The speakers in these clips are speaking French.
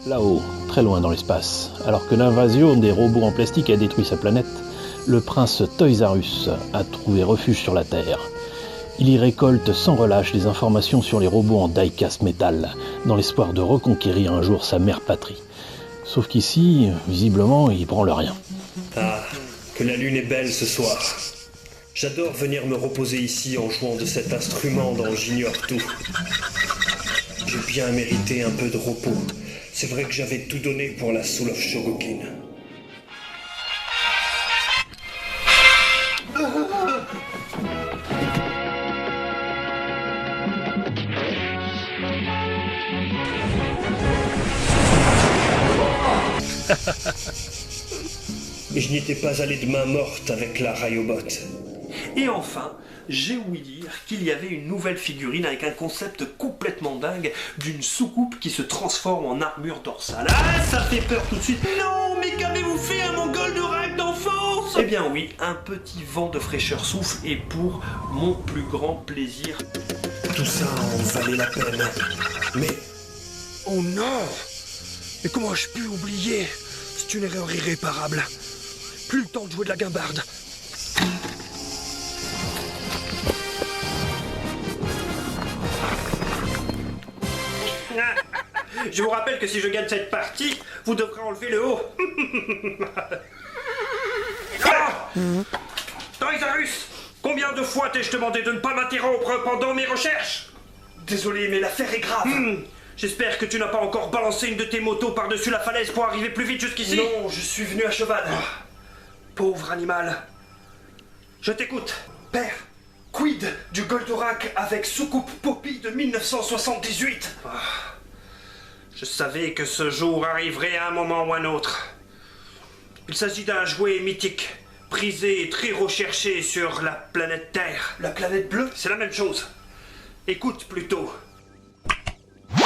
Là-haut, très loin dans l'espace, alors que l'invasion des robots en plastique a détruit sa planète, le prince Toys R Us a trouvé refuge sur la Terre. Il y récolte sans relâche des informations sur les robots en die-cast métal, dans l'espoir de reconquérir un jour sa mère patrie. Sauf qu'ici, visiblement, il branle rien. Ah, que la lune est belle ce soir. J'adore venir me reposer ici en jouant de cet instrument dont j'ignore tout. J'ai bien mérité un peu de repos. C'est vrai que j'avais tout donné pour la Soul of Shogokin. Et je n'y étais pas allé de main morte avec la Rayobot. Et enfin, j'ai ouï dire qu'il y avait une nouvelle figurine avec un concept complètement dingue d'une soucoupe qui se transforme en armure dorsale. Ah, ça fait peur tout de suite. Non, mais qu'avez-vous fait à mon Goldorak d'enfance? Eh bien oui, un petit vent de fraîcheur souffle et pour mon plus grand plaisir. Tout ça en valait la peine. Mais... Oh non! Mais comment ai-je pu oublier? C'est une erreur irréparable. Plus le temps de jouer de la guimbarde. Je vous rappelle que si je gagne cette partie, vous devrez enlever le haut. Toys R Us, combien de fois t'ai-je demandé de ne pas m'interrompre pendant mes recherches? Désolé, mais l'affaire est grave. J'espère que tu n'as pas encore balancé une de tes motos par-dessus la falaise pour arriver plus vite jusqu'ici. Non, je suis venu à cheval. Pauvre animal. Je t'écoute. Père, quid du Goldorak avec soucoupe Poppy de 1978? Je savais que ce jour arriverait à un moment ou un autre. Il s'agit d'un jouet mythique, prisé et très recherché sur la planète Terre. La planète bleue? C'est la même chose. Écoute plutôt.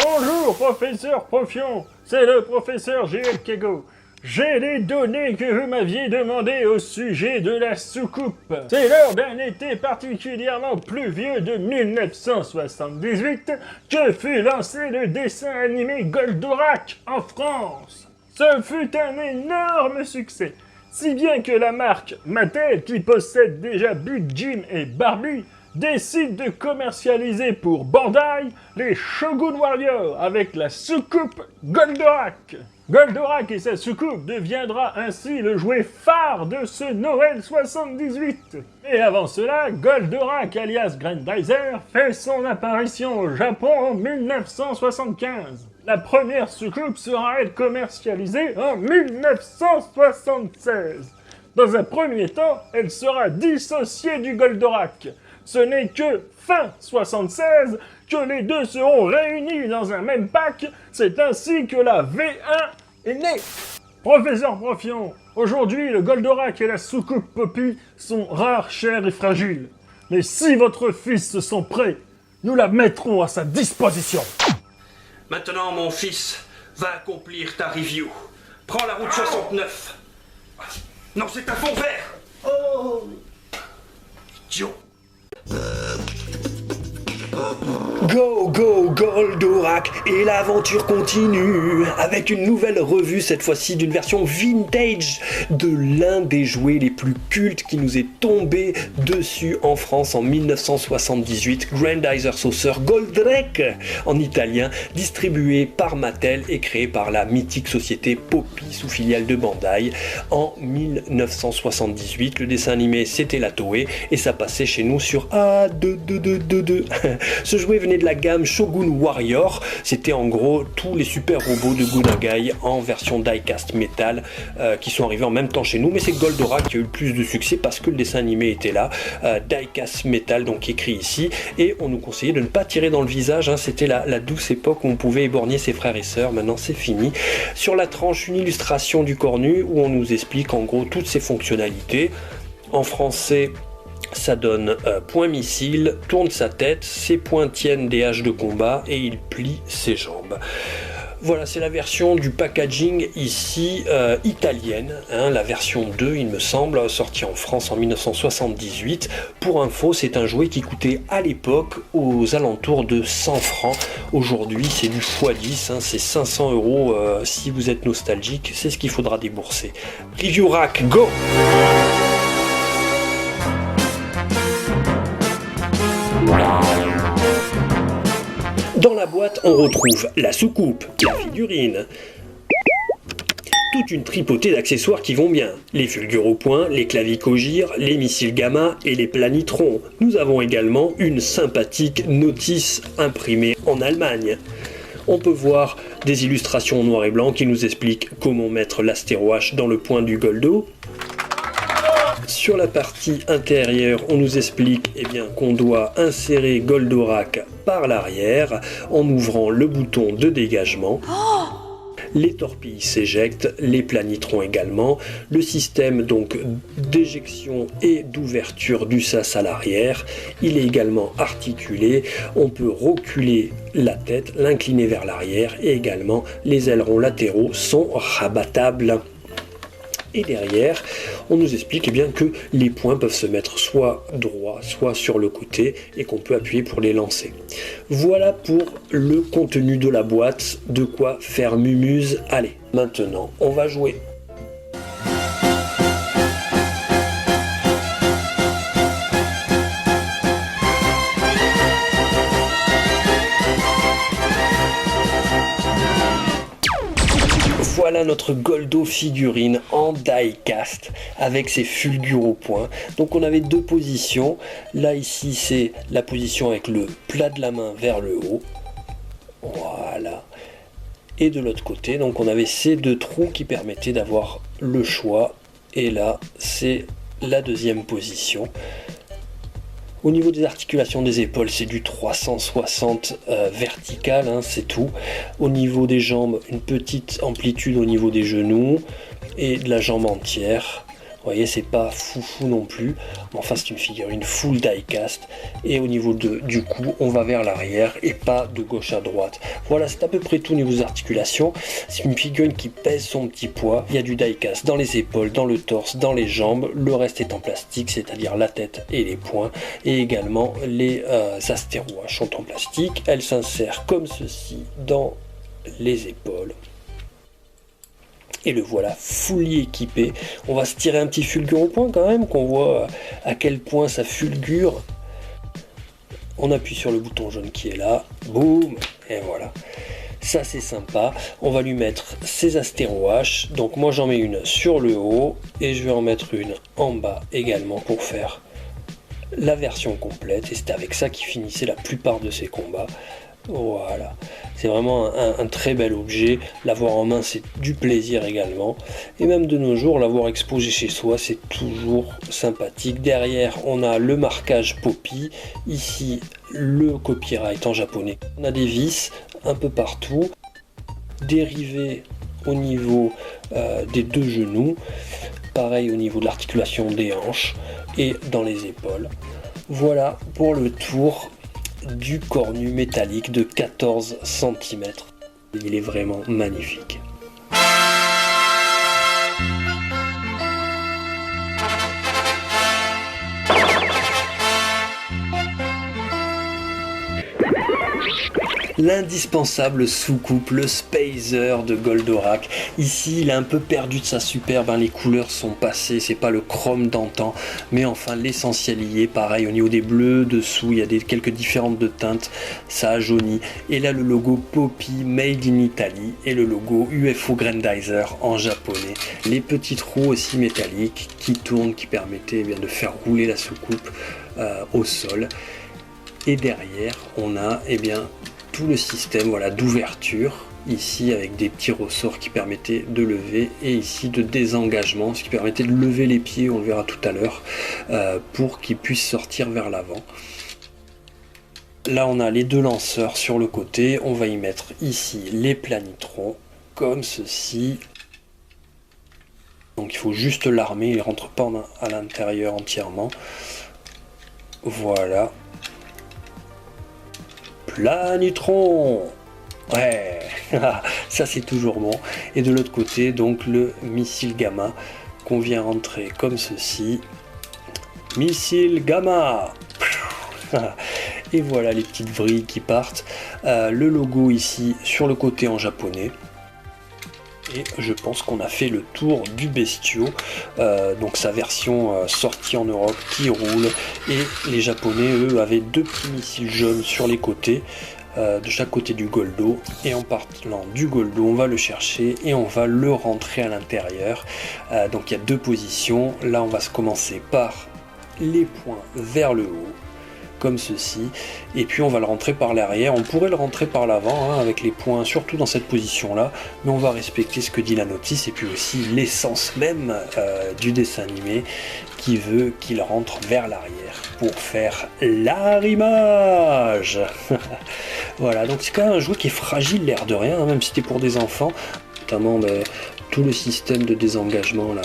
Bonjour, professeur Profion, c'est le professeur G.L. Kego. J'ai les données que vous m'aviez demandées au sujet de la soucoupe. C'est lors d'un été particulièrement pluvieux de 1978 que fut lancé le dessin animé Goldorak en France. Ce fut un énorme succès, si bien que la marque Mattel, qui possède déjà Big Jim et Barbie, décide de commercialiser pour Bandai les Shogun Warriors avec la soucoupe Goldorak. Goldorak et sa soucoupe deviendra ainsi le jouet phare de ce Noël 78. Et avant cela, Goldorak alias Grandizer fait son apparition au Japon en 1975. La première soucoupe sera elle commercialisée en 1976. Dans un premier temps, elle sera dissociée du Goldorak. Ce n'est que fin 76 que les deux seront réunis dans un même pack. C'est ainsi que la V1 est née. Professeur Profion, aujourd'hui le Goldorak et la soucoupe Poppy sont rares, chers et fragiles. Mais si votre fils se sent prêt, nous la mettrons à sa disposition. Maintenant, mon fils, va accomplir ta review. Prends la route 69. Non, c'est un fond vert. Oh, idiot. Go, go, Goldorak! Et l'aventure continue avec une nouvelle revue, cette fois-ci d'une version vintage de l'un des jouets les plus cultes qui nous est tombé dessus en France en 1978, Grandizer Saucer Goldrake en italien, distribué par Mattel et créé par la mythique société Poppy sous filiale de Bandai en 1978. Le dessin animé c'était la Toei et ça passait chez nous sur A22222. Ce jouet venait de la gamme Shogun Warrior, c'était en gros tous les super robots de Gunagai en version die-cast métal qui sont arrivés en même temps chez nous, mais c'est Goldorak qui a eu le plus de succès parce que le dessin animé était là, die-cast métal donc écrit ici, et on nous conseillait de ne pas tirer dans le visage, hein, c'était la douce époque où on pouvait éborgner ses frères et sœurs, maintenant c'est fini. Sur la tranche, une illustration du cornu où on nous explique en gros toutes ses fonctionnalités, en français. Ça donne point missile, tourne sa tête, ses poings tiennent des haches de combat et il plie ses jambes. Voilà, c'est la version du packaging ici italienne, hein, la version 2 il me semble, sortie en France en 1978. Pour info, c'est un jouet qui coûtait à l'époque aux alentours de 100 francs. Aujourd'hui c'est du x10, hein, c'est 500 euros si vous êtes nostalgique, c'est ce qu'il faudra débourser. Review Rack, go! Dans la boîte, on retrouve la soucoupe, la figurine, toute une tripotée d'accessoires qui vont bien. Les fulgures au point, les clavicogires, les missiles gamma et les planitrons. Nous avons également une sympathique notice imprimée en Allemagne. On peut voir des illustrations en noir et blanc qui nous expliquent comment mettre l'astéroache dans le point du Goldo. Sur la partie intérieure, on nous explique qu'on doit insérer Goldorak par l'arrière en ouvrant le bouton de dégagement. Les torpilles s'éjectent, les planitrons également. Le système donc d'éjection et d'ouverture du sas à l'arrière, il est également articulé. On peut reculer la tête, l'incliner vers l'arrière et également les ailerons latéraux sont rabattables. Et derrière, on nous explique que les points peuvent se mettre soit droit, soit sur le côté et qu'on peut appuyer pour les lancer. Voilà pour le contenu de la boîte, de quoi faire mumuse. Allez, maintenant, on va jouer. Voilà notre Goldo figurine en die-cast avec ses fulgures au point. Donc on avait deux positions. Là ici c'est la position avec le plat de la main vers le haut. Voilà. Et de l'autre côté, donc on avait ces deux trous qui permettaient d'avoir le choix. Et là c'est la deuxième position. Au niveau des articulations des épaules, c'est du 360 vertical, hein, c'est tout. Au niveau des jambes, une petite amplitude au niveau des genoux et de la jambe entière. Vous voyez, c'est pas foufou non plus. Mais enfin, c'est une figurine full die-cast. Et au niveau du cou, on va vers l'arrière et pas de gauche à droite. Voilà, c'est à peu près tout au niveau des articulations. C'est une figurine qui pèse son petit poids. Il y a du die-cast dans les épaules, dans le torse, dans les jambes. Le reste est en plastique, c'est-à-dire la tête et les poings. Et également, les astéroaches sont en plastique. Elles s'insèrent comme ceci dans les épaules. Et le voilà fully équipé. On va se tirer un petit fulgure au point quand même, qu'on voit à quel point ça fulgure. On appuie sur le bouton jaune qui est là, boum, et voilà. Ça c'est sympa. On va lui mettre ses astéroaches. Donc moi j'en mets une sur le haut et je vais en mettre une en bas également pour faire la version complète. Et c'était avec ça qu'il finissait la plupart de ses combats. Voilà, c'est vraiment un très bel objet. L'avoir en main, c'est du plaisir également. Et même de nos jours, l'avoir exposé chez soi, c'est toujours sympathique. Derrière, on a le marquage Poppy. Ici, le copyright en japonais. On a des vis un peu partout. Dérivés au niveau des deux genoux. Pareil au niveau de l'articulation des hanches et dans les épaules. Voilà pour le tour du corps nu métallique de 14 cm. Il est vraiment magnifique. L'indispensable soucoupe, le Spacer de Goldorak. Ici, il a un peu perdu de sa superbe, hein, les couleurs sont passées, c'est pas le chrome d'antan, mais enfin l'essentiel y est. Pareil, au niveau des bleus, dessous, il y a quelques différentes de teintes, ça a jauni. Et là, le logo Poppy Made in Italy et le logo UFO Grandizer en japonais. Les petits trous aussi métalliques qui tournent, qui permettaient de faire rouler la soucoupe au sol. Et derrière, on a tout le système d'ouverture, ici avec des petits ressorts qui permettaient de lever, et ici de désengagement, ce qui permettait de lever les pieds, on le verra tout à l'heure, pour qu'ils puissent sortir vers l'avant. Là on a les deux lanceurs sur le côté, on va y mettre ici les planitrons, comme ceci. Donc il faut juste l'armer, il ne rentre pas à l'intérieur entièrement. Voilà. Planitron. Ouais, ça c'est toujours bon. Et de l'autre côté, donc le missile gamma qu'on vient rentrer comme ceci. Missile gamma. Et voilà les petites vrilles qui partent. Le logo ici sur le côté en japonais. Et je pense qu'on a fait le tour du bestiau, donc sa version sortie en Europe qui roule, et les japonais eux avaient 2 petits missiles jaunes sur les côtés, de chaque côté du Goldo, et en partant du Goldo on va le chercher et on va le rentrer à l'intérieur. Donc il y a 2 positions, là on va se commencer par les points vers le haut, comme ceci, et puis on va le rentrer par l'arrière. On pourrait le rentrer par l'avant avec les points surtout dans cette position là, mais on va respecter ce que dit la notice et puis aussi l'essence même du dessin animé qui veut qu'il rentre vers l'arrière pour faire l'arrimage. Voilà, donc c'est quand même un jouet qui est fragile l'air de rien, même si c'était pour des enfants, notamment tout le système de désengagement là,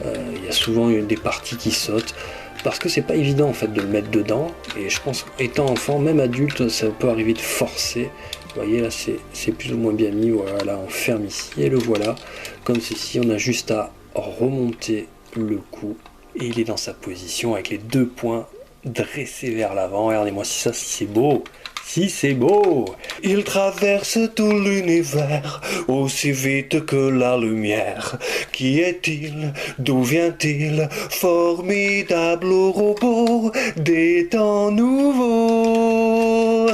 il y a souvent des parties qui sautent parce que c'est pas évident en fait de le mettre dedans, et je pense étant enfant, même adulte, ça peut arriver de forcer. Vous voyez là c'est plus ou moins bien mis, voilà, là on ferme ici et le voilà comme ceci. On a juste à remonter le cou et il est dans sa position avec les 2 points dressés vers l'avant. Regardez-moi si c'est beau. Si c'est beau. Il traverse tout l'univers aussi vite que la lumière. Qui est-il? D'où vient-il? Formidable robot des temps nouveaux.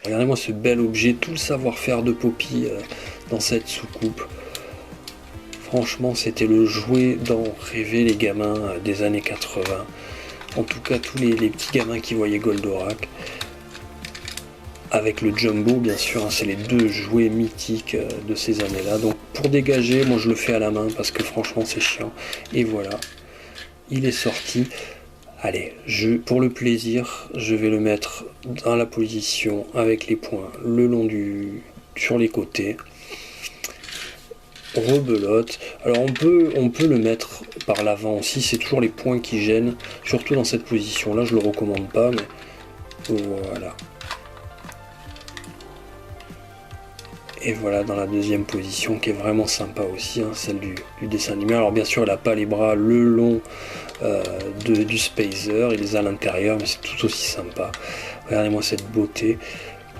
Regardez-moi ce bel objet, tout le savoir-faire de Poppy dans cette soucoupe. Franchement, c'était le jouet dont rêvaient les gamins des années 80. En tout cas, tous les petits gamins qui voyaient Goldorak. Avec le Jumbo, bien sûr, c'est les 2 jouets mythiques de ces années-là. Donc pour dégager, moi je le fais à la main parce que franchement c'est chiant. Et voilà, il est sorti. Allez, pour le plaisir, je vais le mettre dans la position avec les points le long sur les côtés. Rebelote. Alors on peut le mettre par l'avant aussi, c'est toujours les points qui gênent, surtout dans cette position-là, je le recommande pas, mais voilà. Et voilà dans la deuxième position qui est vraiment sympa aussi, celle du dessin animé. Alors bien sûr elle n'a pas les bras le long du Spacer, il les a à l'intérieur, mais c'est tout aussi sympa. Regardez-moi cette beauté.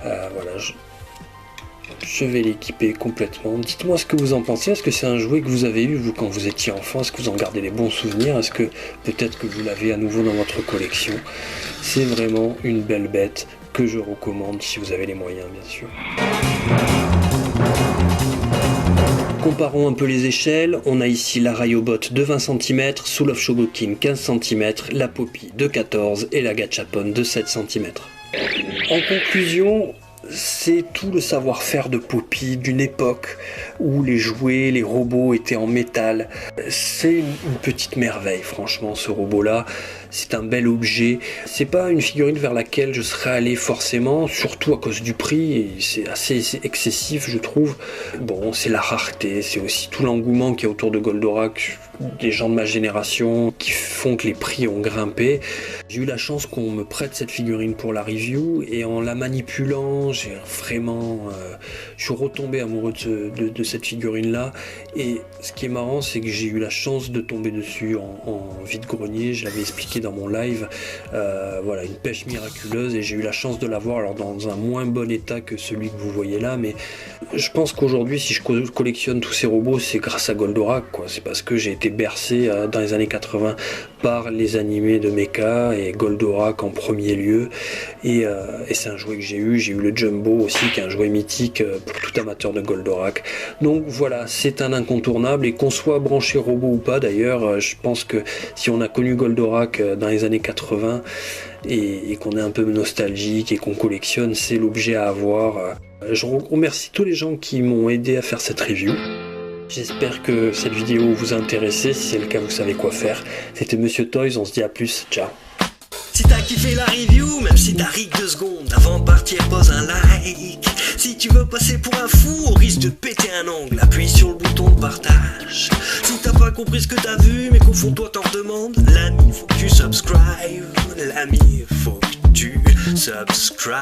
Voilà, je vais l'équiper complètement. Dites-moi ce que vous en pensez. Est-ce que c'est un jouet que vous avez eu vous quand vous étiez enfant? Est-ce que vous en gardez des bons souvenirs? Est-ce que peut-être que vous l'avez à nouveau dans votre collection? C'est vraiment une belle bête que je recommande si vous avez les moyens, bien sûr. Comparons un peu les échelles, on a ici la Rayobot de 20 cm, Soul of Shogokin 15 cm, la Poppy de 14 et la Gachapon de 7 cm. En conclusion, c'est tout le savoir-faire de Poppy d'une époque où les jouets, les robots étaient en métal. C'est une petite merveille, franchement, ce robot-là. C'est un bel objet. C'est pas une figurine vers laquelle je serais allé forcément, surtout à cause du prix, et c'est assez excessif, je trouve. Bon, c'est la rareté, c'est aussi tout l'engouement qu'il y a autour de Goldorak, des gens de ma génération qui font que les prix ont grimpé. J'ai eu la chance qu'on me prête cette figurine pour la review, et en la manipulant, j'ai vraiment... je suis retombé amoureux de cette figurine-là, et ce qui est marrant, c'est que j'ai eu la chance de tomber dessus en vide-grenier. Je l'avais expliqué dans mon live, voilà, une pêche miraculeuse, et j'ai eu la chance de l'avoir alors dans un moins bon état que celui que vous voyez là, mais je pense qu'aujourd'hui si je collectionne tous ces robots, c'est grâce à Goldorak, quoi. C'est parce que j'ai été bercé dans les années 80 par les animés de Mecha et Goldorak en premier lieu, et c'est un jouet que j'ai eu le Jumbo aussi qui est un jouet mythique pour tout amateur de Goldorak. Donc voilà, c'est un incontournable, et qu'on soit branché robot ou pas d'ailleurs, je pense que si on a connu Goldorak dans les années 80 et qu'on est un peu nostalgique et qu'on collectionne, c'est l'objet à avoir. Je remercie tous les gens qui m'ont aidé à faire cette review. J'espère que cette vidéo vous a intéressé. Si c'est le cas, vous savez quoi faire. C'était Monsieur Toys, on se dit à plus, ciao. Si t'as kiffé la review, même si t'as rig 2 secondes, avant de partir pose un like. Si tu veux passer pour un fou, au risque de péter un ongle, appuie sur le bouton de partage. Si t'as pas compris ce que t'as vu, mais qu'au fond toi t'en redemandes, l'ami faut que tu subscribes, l'ami faut que tu subscribes.